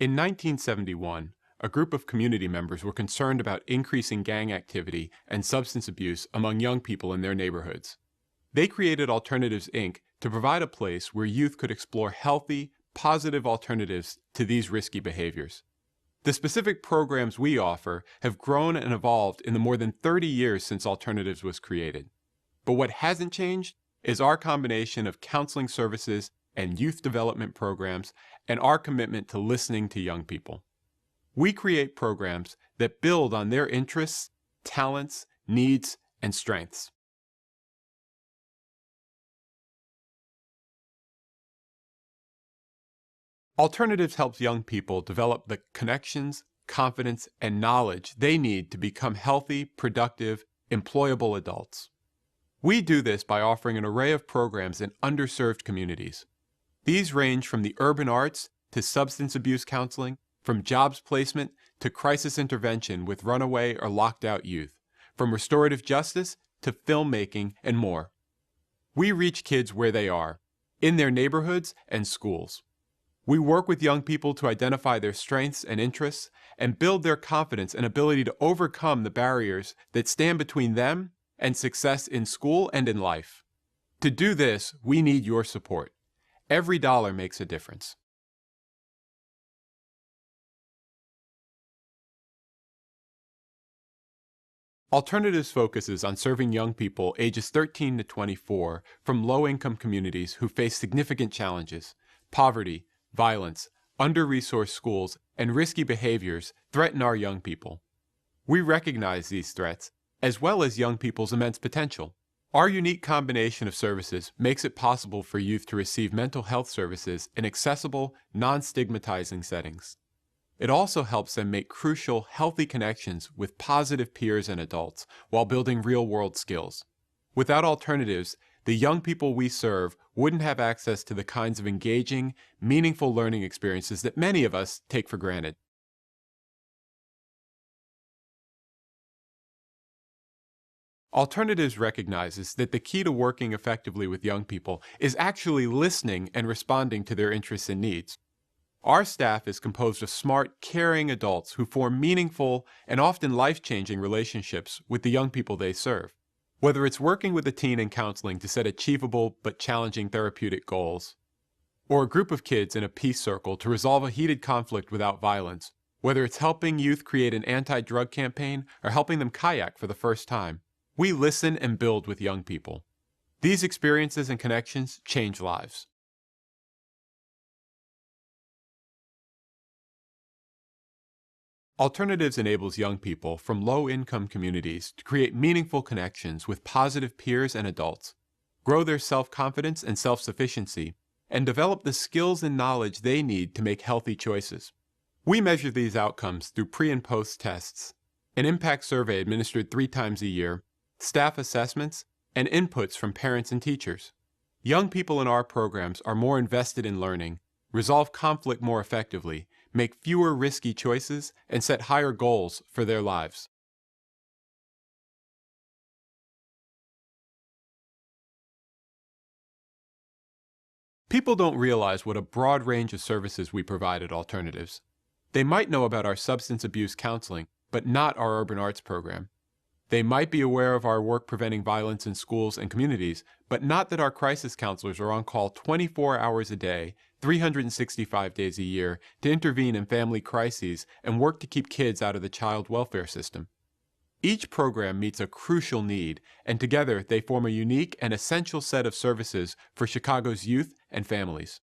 In 1971, a group of community members were concerned about increasing gang activity and substance abuse among young people in their neighborhoods. They created Alternatives, Inc. to provide a place where youth could explore healthy, positive alternatives to these risky behaviors. The specific programs we offer have grown and evolved in the more than 30 years since Alternatives was created. But what hasn't changed is our combination of counseling services and youth development programs and our commitment to listening to young people. We create programs that build on their interests, talents, needs, and strengths. Alternatives helps young people develop the connections, confidence, and knowledge they need to become healthy, productive, employable adults. We do this by offering an array of programs in underserved communities. These range from the urban arts to substance abuse counseling, from jobs placement to crisis intervention with runaway or locked out youth, from restorative justice to filmmaking and more. We reach kids where they are, in their neighborhoods and schools. We work with young people to identify their strengths and interests and build their confidence and ability to overcome the barriers that stand between them and success in school and in life. To do this, we need your support. Every dollar makes a difference. Alternatives focuses on serving young people ages 13 to 24 from low-income communities who face significant challenges. Poverty, violence, under-resourced schools, and risky behaviors threaten our young people. We recognize these threats, as well as young people's immense potential. Our unique combination of services makes it possible for youth to receive mental health services in accessible, non-stigmatizing settings. It also helps them make crucial, healthy connections with positive peers and adults while building real-world skills. Without alternatives, the young people we serve wouldn't have access to the kinds of engaging, meaningful learning experiences that many of us take for granted. Alternatives recognizes that the key to working effectively with young people is actually listening and responding to their interests and needs. Our staff is composed of smart, caring adults who form meaningful and often life-changing relationships with the young people they serve. Whether it's working with a teen in counseling to set achievable but challenging therapeutic goals, or a group of kids in a peace circle to resolve a heated conflict without violence, whether it's helping youth create an anti-drug campaign or helping them kayak for the first time, we listen and build with young people. These experiences and connections change lives. Alternatives enables young people from low-income communities to create meaningful connections with positive peers and adults, grow their self-confidence and self-sufficiency, and develop the skills and knowledge they need to make healthy choices. We measure these outcomes through pre- and post-tests, an impact survey administered 3 times a year, staff assessments, and inputs from parents and teachers. Young people in our programs are more invested in learning, resolve conflict more effectively, make fewer risky choices, and set higher goals for their lives. People don't realize what a broad range of services we provide at Alternatives. They might know about our substance abuse counseling, but not our urban arts program. They might be aware of our work preventing violence in schools and communities, but not that our crisis counselors are on call 24 hours a day, 365 days a year, to intervene in family crises and work to keep kids out of the child welfare system. Each program meets a crucial need, and together they form a unique and essential set of services for Chicago's youth and families.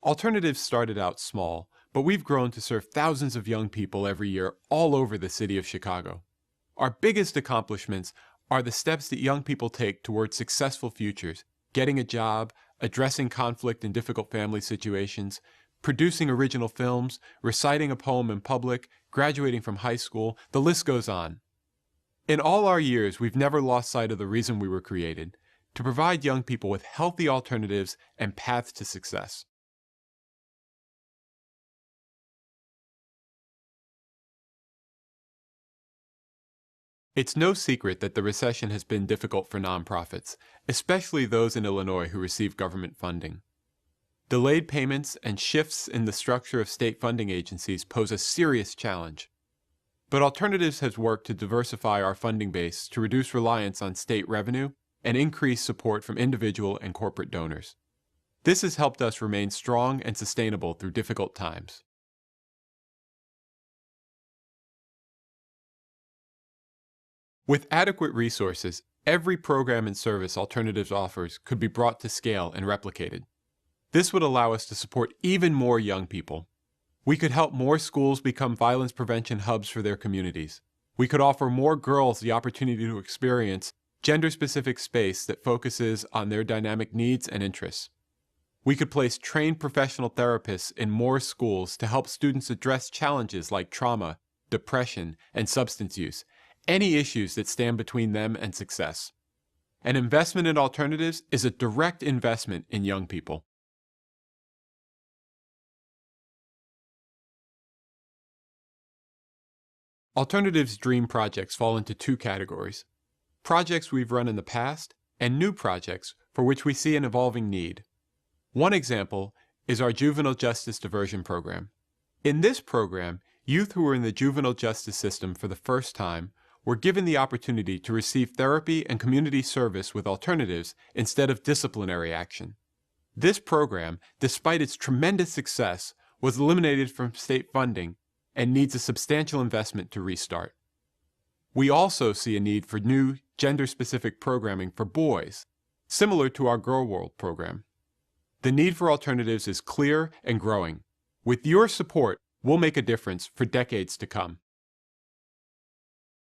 Alternatives started out small, but we've grown to serve thousands of young people every year all over the city of Chicago. Our biggest accomplishments are the steps that young people take towards successful futures, getting a job, addressing conflict in difficult family situations, producing original films, reciting a poem in public, graduating from high school, the list goes on. In all our years, we've never lost sight of the reason we were created, to provide young people with healthy alternatives and paths to success. It's no secret that the recession has been difficult for nonprofits, especially those in Illinois who receive government funding. Delayed payments and shifts in the structure of state funding agencies pose a serious challenge. But Alternatives has worked to diversify our funding base to reduce reliance on state revenue and increase support from individual and corporate donors. This has helped us remain strong and sustainable through difficult times. With adequate resources, every program and service Alternatives offers could be brought to scale and replicated. This would allow us to support even more young people. We could help more schools become violence prevention hubs for their communities. We could offer more girls the opportunity to experience gender-specific space that focuses on their dynamic needs and interests. We could place trained professional therapists in more schools to help students address challenges like trauma, depression, and substance use, any issues that stand between them and success. An investment in Alternatives is a direct investment in young people. Alternatives' dream projects fall into two categories: projects we've run in the past and new projects for which we see an evolving need. One example is our Juvenile Justice Diversion Program. In this program, youth who were in the juvenile justice system for the first time were given the opportunity to receive therapy and community service with Alternatives instead of disciplinary action. This program, despite its tremendous success, was eliminated from state funding and needs a substantial investment to restart. We also see a need for new gender-specific programming for boys, similar to our Girl World program. The need for Alternatives is clear and growing. With your support, we'll make a difference for decades to come.